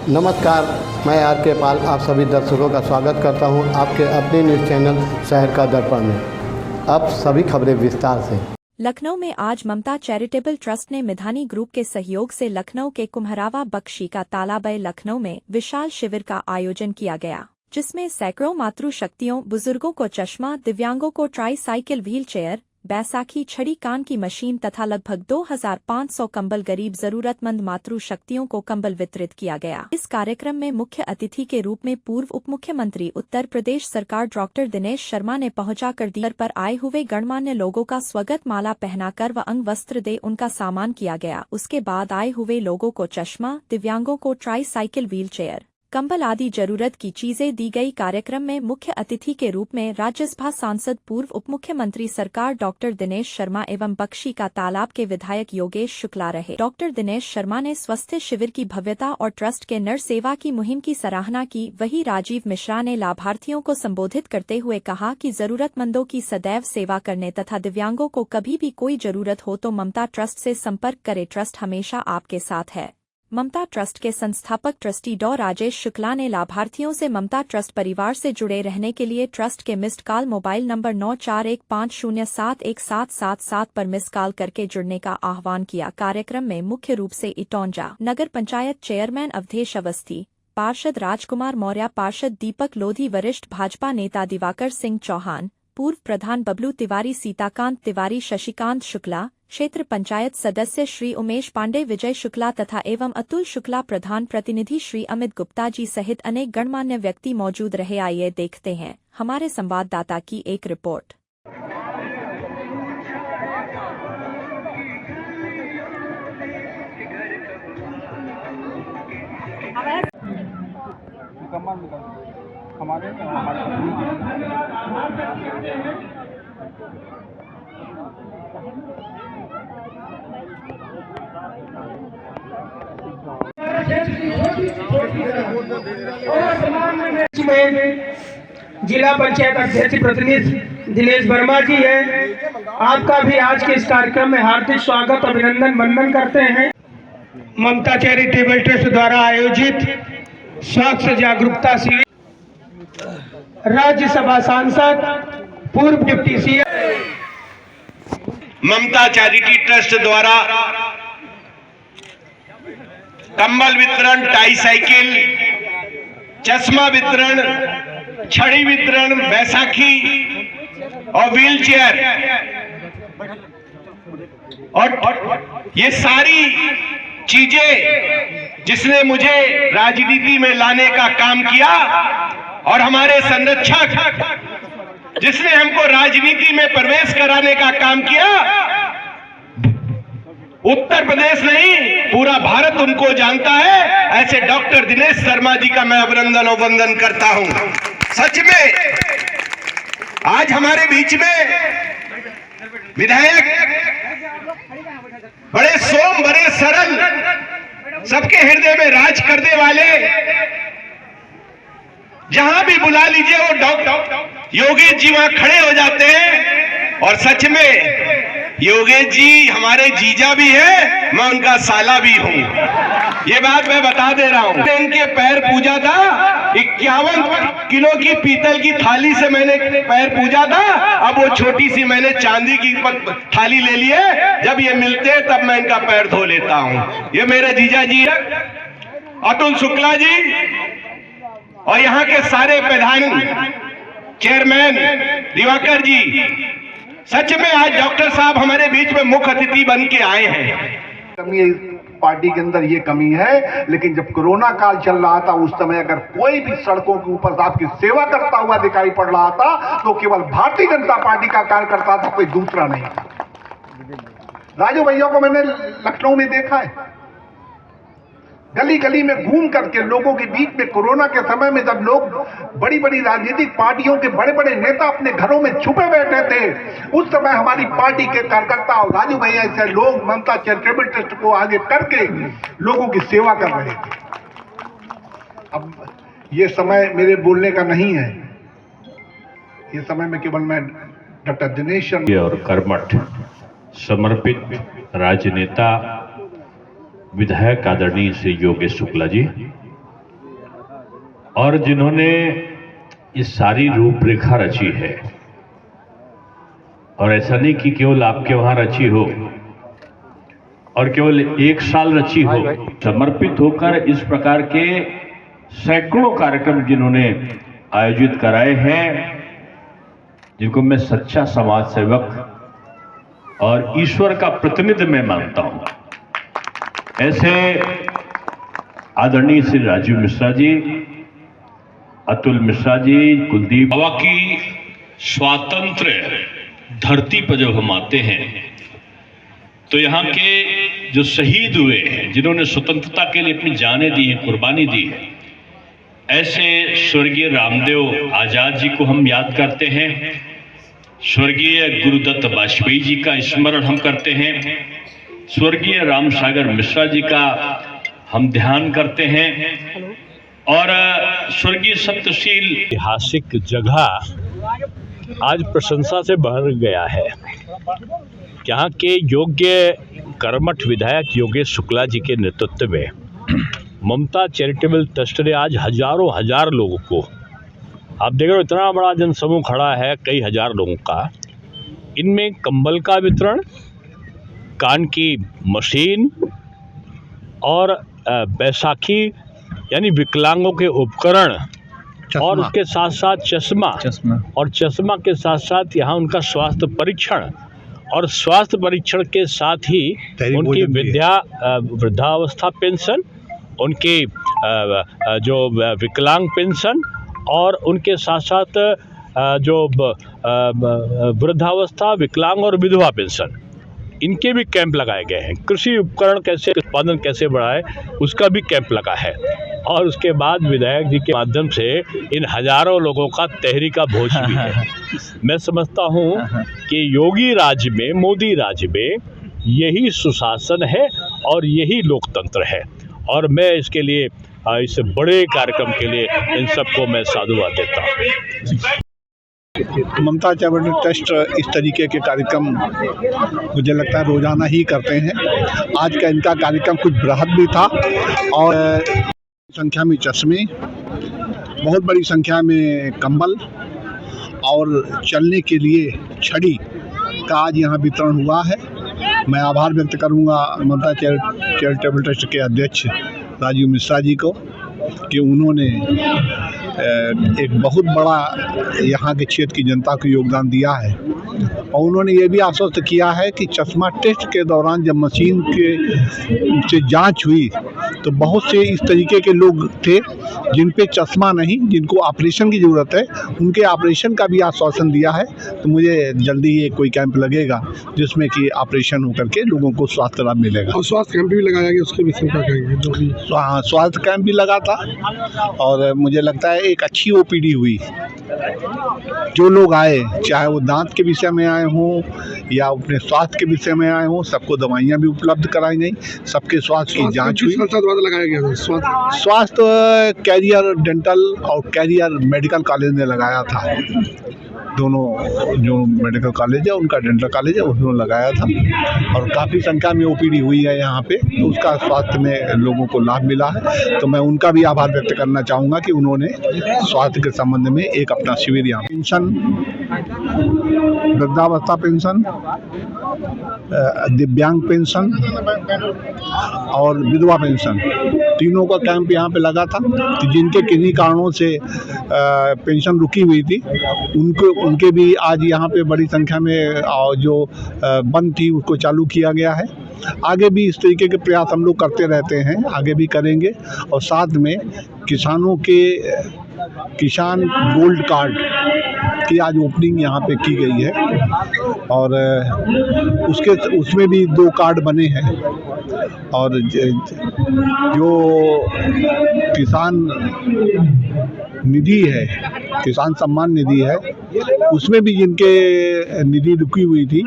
नमस्कार, मैं आर के पाल आप सभी दर्शकों का स्वागत करता हूं आपके अपने न्यूज़ चैनल शहर का दर्पण में। अब सभी खबरें विस्तार से। लखनऊ में आज ममता चैरिटेबल ट्रस्ट ने मिधानी ग्रुप के सहयोग से लखनऊ के कुम्हरावा बख्शी का तालाब लखनऊ में विशाल शिविर का आयोजन किया गया, जिसमें सैकड़ों मातृशक्तियों, बुजुर्गों को चश्मा, दिव्यांगों को try cycle wheel chair, Baisakhi छड़ी कान की मशीन तथा लगभग 2500 कंबल गरीब जरूरतमंद मातृशक्तियों को कंबल वितरित किया गया। इस कार्यक्रम में मुख्य अतिथि के रूप में पूर्व उप मुख्यमंत्री उत्तर प्रदेश सरकार डॉक्टर दिनेश शर्मा ने पहुंचाकर दीर पर आए हुए गणमान्य लोगों का स्वागत, माला पहनाकर व अंग वस्त्र दे उनका सम्मान किया गया। उसके बाद आए हुए लोगों को चश्मा, दिव्यांगों को ट्राई साइकिल व्हील चेयर, कंबल आदि जरूरत की चीजें दी गई। कार्यक्रम में मुख्य अतिथि के रूप में राज्यसभा सांसद पूर्व उप मुख्यमंत्री सरकार डॉक्टर दिनेश शर्मा एवं बख्शी का तालाब के विधायक योगेश शुक्ला रहे। डॉक्टर दिनेश शर्मा ने स्वास्थ्य शिविर की भव्यता और ट्रस्ट के नर सेवा की मुहिम की सराहना की। वहीं राजीव मिश्रा ने लाभार्थियों को संबोधित करते हुए कहा कि जरूरतमंदों की सदैव सेवा करने तथा दिव्यांगों को कभी भी कोई जरूरत हो तो ममता ट्रस्ट से संपर्क करें। ट्रस्ट हमेशा आपके साथ है। ममता ट्रस्ट के संस्थापक ट्रस्टी डॉ राजेश शुक्ला ने लाभार्थियों से ममता ट्रस्ट परिवार से जुड़े रहने के लिए ट्रस्ट के मिस्ड कॉल मोबाइल नंबर 9415071777 पर मिस कॉल करके जुड़ने का आह्वान किया। कार्यक्रम में मुख्य रूप से इटौंजा नगर पंचायत चेयरमैन अवधेश अवस्थी, पार्षद राजकुमार मौर्य, पार्षद दीपक लोधी, वरिष्ठ भाजपा नेता दिवाकर सिंह चौहान, पूर्व प्रधान बबलू तिवारी, सीताकांत तिवारी, शशिकांत शुक्ला, क्षेत्र पंचायत सदस्य श्री उमेश पांडे, विजय शुक्ला तथा एवं अतुल शुक्ला, प्रधान प्रतिनिधि श्री अमित गुप्ता जी सहित अनेक गणमान्य व्यक्ति मौजूद रहे। आइए देखते हैं हमारे संवाददाता की एक रिपोर्ट। जिला पंचायत अध्यक्ष प्रतिनिधि दिनेश वर्मा जी है। आपका भी आज के इस कार्यक्रम में हार्दिक स्वागत, अभिनंदन, वंदन करते हैं। ममता चैरिटेबल ट्रस्ट द्वारा आयोजित स्वास्थ्य जागरूकता शिविर राज्यसभा सांसद पूर्व डिप्टी सीएम ममता चैरिटी ट्रस्ट द्वारा कंबल वितरण, टाई साइकिल, चश्मा वितरण, छड़ी वितरण, बैसाखी और व्हील चेयर और ये सारी चीजें जिसने मुझे राजनीति में लाने का काम किया और हमारे संरक्षक जिसने हमको राजनीति में प्रवेश कराने का काम किया, उत्तर प्रदेश नहीं पूरा भारत उनको जानता है। ऐसे डॉक्टर दिनेश शर्मा जी का मैं अभिनंदन और वंदन करता हूं। सच में आज हमारे बीच में विधायक बड़े सोम, बड़े सरल, सबके हृदय में राज करने वाले, जहां भी बुला लीजिए वो डॉक्टर योगेश जी वहां खड़े हो जाते हैं। और सच में योगेश जी हमारे जीजा भी है, मैं उनका साला भी हूं, ये बात मैं बता दे रहा हूं। इनके पैर पूजा था, 51 किलो की पीतल की थाली से मैंने पैर पूजा था। अब वो छोटी सी मैंने चांदी की थाली ले ली है। जब ये मिलते हैं तब मैं इनका पैर धो लेता हूं। ये मेरे जीजा जी अतुल शुक्ला जी और यहाँ के सारे प्रधान चेयरमैन दिवाकर जी। सच में आज डॉक्टर साहब हमारे बीच में मुख्य अतिथि बन के आए हैं। कमी पार्टी के अंदर ये कमी है, लेकिन जब कोरोना काल चल रहा था उस समय अगर कोई भी सड़कों के ऊपर आपकी सेवा करता हुआ दिखाई पड़ रहा था तो केवल भारतीय जनता पार्टी का कार्यकर्ता था, कोई दूसरा नहीं था। राजू भैया को मैंने लखनऊ में देखा है, गली गली में घूम करके लोगों के बीच में कोरोना के समय में जब लोग बड़ी बड़ी राजनीतिक पार्टियों के बड़े बड़े नेता अपने घरों में छुपे बैठे थे, उस समय हमारी पार्टी के कार्यकर्ता और राजू भैया ऐसे लोग ममता चैरिटेबल ट्रस्ट को आगे करके लोगों की सेवा कर रहे थे। अब ये समय मेरे बोलने का नहीं है, ये समय में केवल मैं डॉक्टर दिनेश और कर्मठ समर्पित राजनेता विधायक आदरणीय श्री योगेश शुक्ला जी, और जिन्होंने ये सारी रूपरेखा रची है, और ऐसा नहीं कि केवल आपके वहां रची हो और केवल एक साल रची हो, समर्पित होकर इस प्रकार के सैकड़ों कार्यक्रम जिन्होंने आयोजित कराए हैं, जिनको मैं सच्चा समाज सेवक और ईश्वर का प्रतिनिधि मैं मानता हूं, ऐसे आदरणीय श्री राजीव मिश्रा जी, अतुल मिश्रा जी, कुलदीप बाबा की स्वातंत्र धरती पर जब हम आते हैं तो यहाँ के जो शहीद हुए हैं, जिन्होंने स्वतंत्रता के लिए अपनी जानें दी हैं, कुर्बानी दी है, ऐसे स्वर्गीय रामदेव आजाद जी को हम याद करते हैं, स्वर्गीय गुरुदत्त वाजपेयी जी का स्मरण हम करते हैं, स्वर्गीय रामसागर मिश्रा जी का हम ध्यान करते हैं, और स्वर्गीय सत्यशील ऐतिहासिक जगह आज प्रशंसा से भर गया है। यहाँ के योग्य कर्मठ विधायक योगेश शुक्ला जी के नेतृत्व में ममता चैरिटेबल ट्रस्ट ने आज हजारों हजार लोगों को, आप देख रहे हो इतना बड़ा जनसमूह खड़ा है, कई हजार लोगों का, इनमें कंबल का वितरण, कान की मशीन और बैसाखी यानी विकलांगों के उपकरण, और उसके साथ साथ चश्मा और चश्मा के साथ साथ यहाँ उनका स्वास्थ्य परीक्षण, और स्वास्थ्य परीक्षण के साथ ही उनकी वृद्धावस्था पेंशन, उनकी जो विकलांग पेंशन, और उनके साथ साथ जो वृद्धावस्था, विकलांग और विधवा पेंशन, इनके भी कैंप लगाए गए हैं। कृषि उपकरण कैसे उत्पादन कैसे बढ़ाए, उसका भी कैंप लगा है। और उसके बाद विधायक जी के माध्यम से इन हजारों लोगों का तहरी का भोज भी है। मैं समझता हूँ कि योगी राज्य में, मोदी राज्य में यही सुशासन है और यही लोकतंत्र है, और मैं इसके लिए, इस बड़े कार्यक्रम के लिए इन सबको मैं साधुवाद देता हूँ। ममता चैरिटेबल ट्रस्ट इस तरीके के कार्यक्रम मुझे लगता है रोजाना ही करते हैं। आज का इनका कार्यक्रम कुछ बृहद भी था, और संख्या में चश्मे, बहुत बड़ी संख्या में कंबल और चलने के लिए छड़ी का आज यहाँ वितरण हुआ है। मैं आभार व्यक्त करूँगा ममता चैरिटेबल ट्रस्ट के अध्यक्ष राजीव मिश्रा जी को कि उन्होंने एक बहुत बड़ा यहाँ के क्षेत्र की जनता को योगदान दिया है, और उन्होंने ये भी आश्वस्त किया है कि चश्मा टेस्ट के दौरान जब मशीन के से जांच हुई तो बहुत से इस तरीके के लोग थे जिन पे चश्मा नहीं, जिनको ऑपरेशन की ज़रूरत है, उनके ऑपरेशन का भी आश्वासन दिया है। तो मुझे जल्दी ही कोई कैंप लगेगा जिसमें कि ऑपरेशन होकर के लोगों को स्वास्थ्य लाभ मिलेगा। और स्वास्थ्य कैंप भी लगाया गया, उसके विषय क्या कहेंगे? जो भी स्वास्थ्य कैंप भी लगा था, और मुझे लगता है एक अच्छी ओपीडी हुई। जो लोग आए, चाहे वो दांत के विषय में आए हों या अपने स्वास्थ्य के विषय में आए हों, सबको दवाइयाँ भी उपलब्ध कराई गई, सबके स्वास्थ्य की जांच हुई। लगाया गया स्वास्थ्य कैरियर डेंटल और कैरियर मेडिकल कॉलेज ने लगाया था। दोनों जो मेडिकल कॉलेज है, उनका डेंटल कॉलेज है, उन्होंने लगाया था, और काफ़ी संख्या में ओपीडी हुई है यहाँ पे, तो उसका स्वास्थ्य में लोगों को लाभ मिला है। तो मैं उनका भी आभार व्यक्त करना चाहूँगा कि उन्होंने स्वास्थ्य के संबंध में एक अपना शिविर यहाँ, पेंशन, वृद्धावस्था पेंशन, दिव्यांग पेंशन और विधवा पेंशन, तीनों का कैंप यहाँ पे लगा था। तो जिनके किन्हीं कारणों से पेंशन रुकी हुई थी, उनके भी आज यहाँ पे बड़ी संख्या में जो बंद थी उसको चालू किया गया है। आगे भी इस तरीके के प्रयास हम लोग करते रहते हैं, आगे भी करेंगे। और साथ में किसानों के किसान गोल्ड कार्ड की आज ओपनिंग यहाँ पे की गई है, और उसमें भी 2 कार्ड बने हैं, और जो किसान निधि है, किसान सम्मान निधि है, उसमें भी जिनके निधि रुकी हुई थी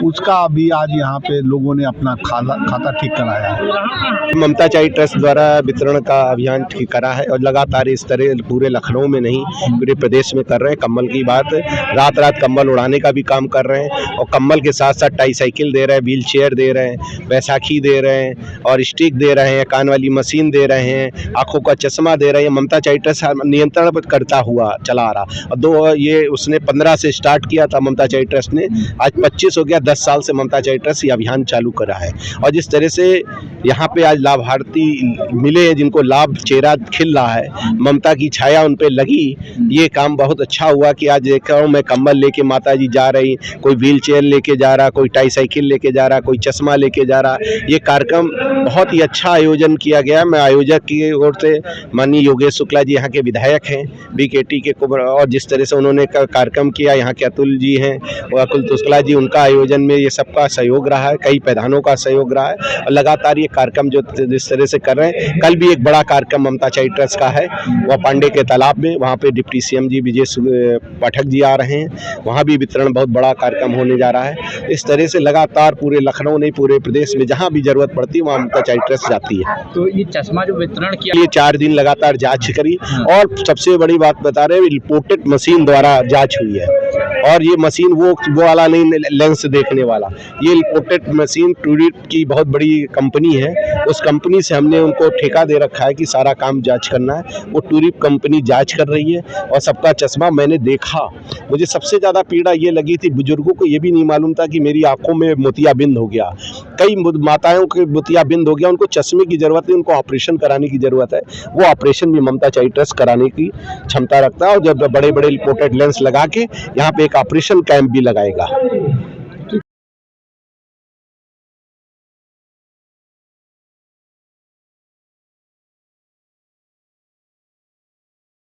उसका भी आज यहाँ पे लोगों ने अपना खाता ठीक कराया है। ममता चाइल्ड ट्रस्ट द्वारा वितरण का अभियान ठीक करा है और लगातार इस तरह पूरे लखनऊ में नहीं पूरे प्रदेश में कर रहे हैं। कम्बल की बात, रात रात कम्बल उड़ाने का भी काम कर रहे हैं और कम्बल के साथ साथ ट्राईसाइकिल दे रहे हैं, व्हील चेयर दे रहे हैं, बैसाखी दे रहे हैं और स्टिक दे रहे हैं, कान वाली मशीन दे रहे हैं, आंखों का चश्मा दे रहे हैं। ममता चाइल्ड ट्रस्ट नियंत्रण करता हुआ चला आ रहा और ये उसने 15 से स्टार्ट किया था ममता चाइल्ड ट्रस्ट ने, आज 25 हो गया। 10 साल से ममता चाइल्ड ट्रस्ट ये अभियान चालू करा है और जिस तरह से यहाँ पे आज लाभार्थी मिले हैं जिनको लाभ चेहरा खिल रहा है, ममता की छाया उन पे लगी, ये काम बहुत अच्छा हुआ कि आज देख रहा हूँ मैं कम्बल लेके माता जी जा रही, कोई व्हील चेयर लेके जा रहा, कोई ट्राईसाइकिल लेके जा रहा, कोई चश्मा लेके जा रहा। ये कार्यक्रम बहुत ही अच्छा आयोजन किया गया। मैं आयोजक की ओर से माननीय योगेश शुक्ला जी यहाँ के विधायक हैं BKT के, और जिस तरह से उन्होंने कार्यक्रम किया, यहाँ के अतुल जी हैं और अकुल तुस्कला जी, उनका आयोजन में ये सबका सहयोग रहा है, कई प्रधानों का सहयोग रहा है और लगातार ये कार्यक्रम जो जिस तरह से कर रहे हैं। कल भी एक बड़ा कार्यक्रम ममता चाइल्ड ट्रस्ट का है, वह पांडे के तालाब में, वहाँ पे डिप्टी CM जी विजय पाठक जी आ रहे हैं, वहाँ भी वितरण बहुत बड़ा कार्यक्रम होने जा रहा है। इस तरह से लगातार पूरे लखनऊ नहीं पूरे प्रदेश में जहाँ भी जरूरत पड़ती है वहाँ ममता चाइल्ड ट्रस्ट जाती है। तो ये चश्मा जो वितरण किया, ये 4 दिन लगातार जांच करी और सबसे बड़ी बात बता रहे हैं, रिपोर्टेड मशीन द्वारा जांच हुई है और ये मशीन वो वाला नहीं, लेंस देखने वाला, ये रिपोर्टेड मशीन टूरिस्ट की बहुत बड़ी कंपनी है, उस कंपनी से हमने उनको ठेका दे रखा है कि सारा काम जांच करना है। वो टूरिस्ट कंपनी जांच कर रही है और सबका चश्मा मैंने देखा। मुझे सबसे ज़्यादा पीड़ा ये लगी थी, बुजुर्गों को ये भी नहीं मालूम था कि मेरी आंखों में मोतियाबिंद हो गया, कई माताओं के मोतियाबिंद हो गया, उनको चश्मे की जरूरत है, उनको ऑपरेशन कराने की जरूरत है। वो ऑपरेशन भी ममता चाइल्ड ट्रस्ट कराने की क्षमता रखता है और जब बड़े बड़े रिपोर्टेड लेंस लगा के यहाँ पे एक ऑपरेशन कैंप भी लगाएगा।